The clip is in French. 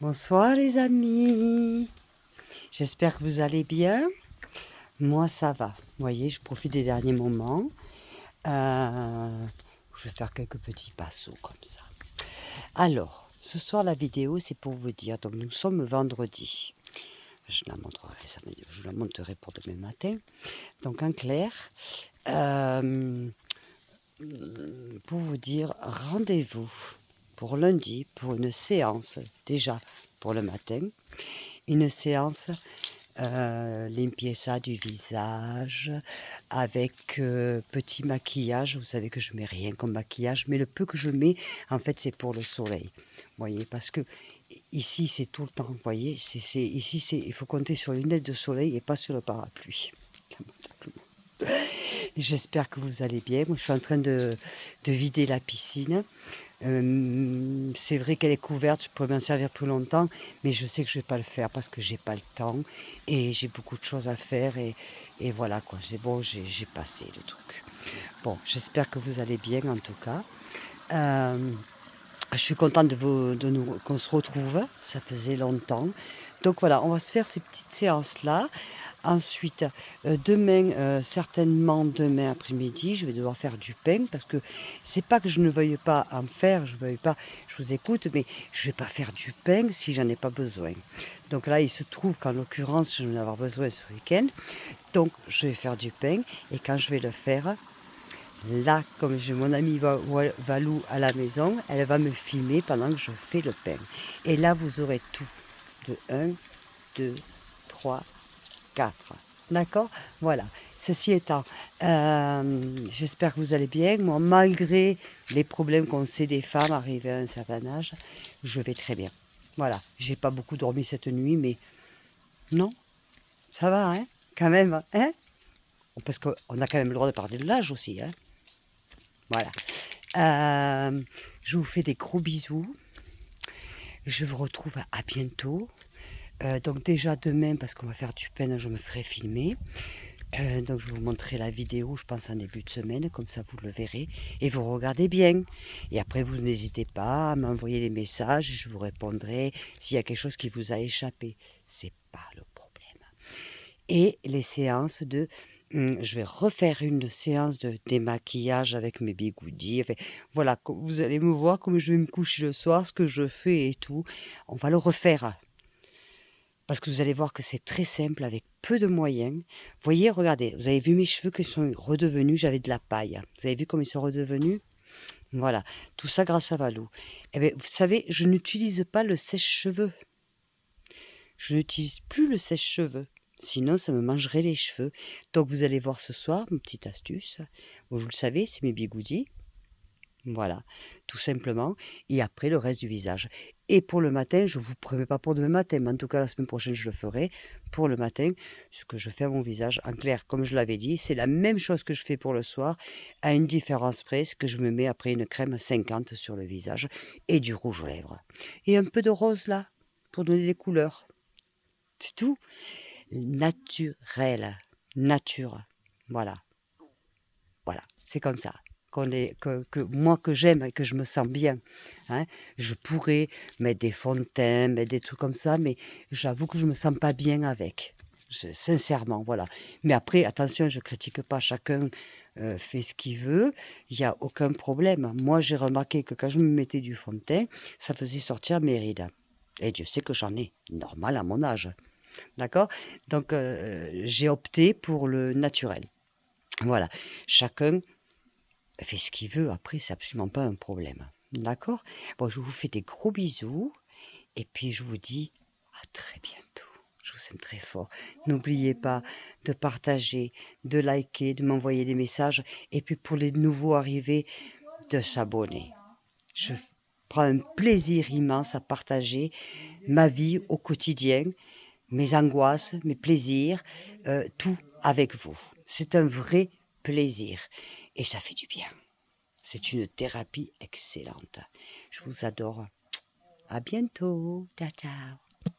Bonsoir les amis, j'espère que vous allez bien. Moi ça va, vous voyez, je profite des derniers moments. Je vais faire quelques petits passos comme ça. Alors, ce soir la vidéo c'est pour vous dire, donc nous sommes vendredi. Je la montrerai, je la montrerai pour demain matin. Donc en clair, pour vous dire, rendez-vous pour lundi pour une séance, déjà pour le matin, une séance limpieza du visage avec petit maquillage. Vous savez que je mets rien comme maquillage, mais le peu que je mets, en fait, c'est pour le soleil. Vous voyez, parce que ici, c'est tout le temps. Vous voyez, ici, il faut compter sur les lunettes de soleil et pas sur le parapluie. J'espère que vous allez bien. Moi, je suis en train de vider la piscine. C'est vrai qu'elle est couverte, je pourrais m'en servir plus longtemps, mais je sais que je ne vais pas le faire parce que j'ai pas le temps et j'ai beaucoup de choses à faire et voilà quoi. C'est bon, j'ai passé le truc. Bon, j'espère que vous allez bien en tout cas. Euh, je suis contente qu'on se retrouve, ça faisait longtemps. Donc voilà, on va se faire ces petites séances-là. Ensuite, demain, certainement demain après-midi, je vais devoir faire du pain parce que c'est pas que je ne veuille pas en faire, je veuille pas, je vous écoute, mais je vais pas faire du pain si j'en ai pas besoin. Donc là, il se trouve qu'en l'occurrence, je vais en avoir besoin ce week-end. Donc, je vais faire du pain et quand je vais le faire, là, comme j'ai mon amie Valou à la maison, elle va me filmer pendant que je fais le pain. Et là, vous aurez tout. De 1, 2, 3, 4. D'accord. Voilà. Ceci étant, j'espère que vous allez bien. Moi, malgré les problèmes qu'on sait des femmes arrivées à un certain âge, je vais très bien. Voilà. J'ai pas beaucoup dormi cette nuit, mais non, ça va, hein, quand même, hein. Parce qu'on a quand même le droit de parler de l'âge aussi, hein. Voilà. Je vous fais des gros bisous. Je vous retrouve à bientôt. Donc déjà demain, parce qu'on va faire du pain, je me ferai filmer. Donc je vais vous montrer la vidéo, je pense en début de semaine, comme ça vous le verrez. Et vous regardez bien. Et après, vous n'hésitez pas à m'envoyer des messages et je vous répondrai s'il y a quelque chose qui vous a échappé. C'est pas le problème. Et les séances je vais refaire une séance de démaquillage avec mes bigoudis. Enfin, voilà, vous allez me voir comme je vais me coucher le soir, ce que je fais et tout. On va le refaire. Parce que vous allez voir que c'est très simple avec peu de moyens. Vous voyez, regardez, vous avez vu mes cheveux qui sont redevenus, j'avais de la paille. Vous avez vu comme ils sont redevenus? Voilà, tout ça grâce à Valou. Eh bien, vous savez, je n'utilise pas le sèche-cheveux. Je n'utilise plus le sèche-cheveux. Sinon, ça me mangerait les cheveux. Donc, vous allez voir ce soir, une petite astuce. Vous le savez, c'est mes bigoudis. Voilà, tout simplement. Et après, le reste du visage. Et pour le matin, je ne vous promets pas pour demain matin, mais en tout cas, la semaine prochaine, je le ferai. Pour le matin, ce que je fais à mon visage, en clair, comme je l'avais dit, c'est la même chose que je fais pour le soir, à une différence près, c'est que je me mets après une crème 50 sur le visage et du rouge aux lèvres. Et un peu de rose là, pour donner des couleurs. C'est tout. Naturel. Nature. Voilà. Voilà, c'est comme ça. Que moi que j'aime et que je me sens bien. Hein. Je pourrais mettre des fonds de teint, mettre des trucs comme ça, mais j'avoue que je me sens pas bien avec. Sincèrement, voilà. Mais après, attention, je critique pas. Chacun fait ce qu'il veut. Il n'y a aucun problème. Moi, j'ai remarqué que quand je me mettais du fond de teint, ça faisait sortir mes rides. Et Dieu sait que j'en ai, normal à mon âge. D'accord. Donc, j'ai opté pour le naturel. Voilà. Chacun fait ce qu'il veut, après, c'est absolument pas un problème. D'accord? Bon, je vous fais des gros bisous et puis je vous dis à très bientôt. Je vous aime très fort. N'oubliez pas de partager, de liker, de m'envoyer des messages et puis pour les nouveaux arrivés, de s'abonner. Je prends un plaisir immense à partager ma vie au quotidien, mes angoisses, mes plaisirs, tout avec vous. C'est un vrai plaisir et ça fait du bien. C'est une thérapie excellente. Je vous adore. À bientôt. Ciao, ciao.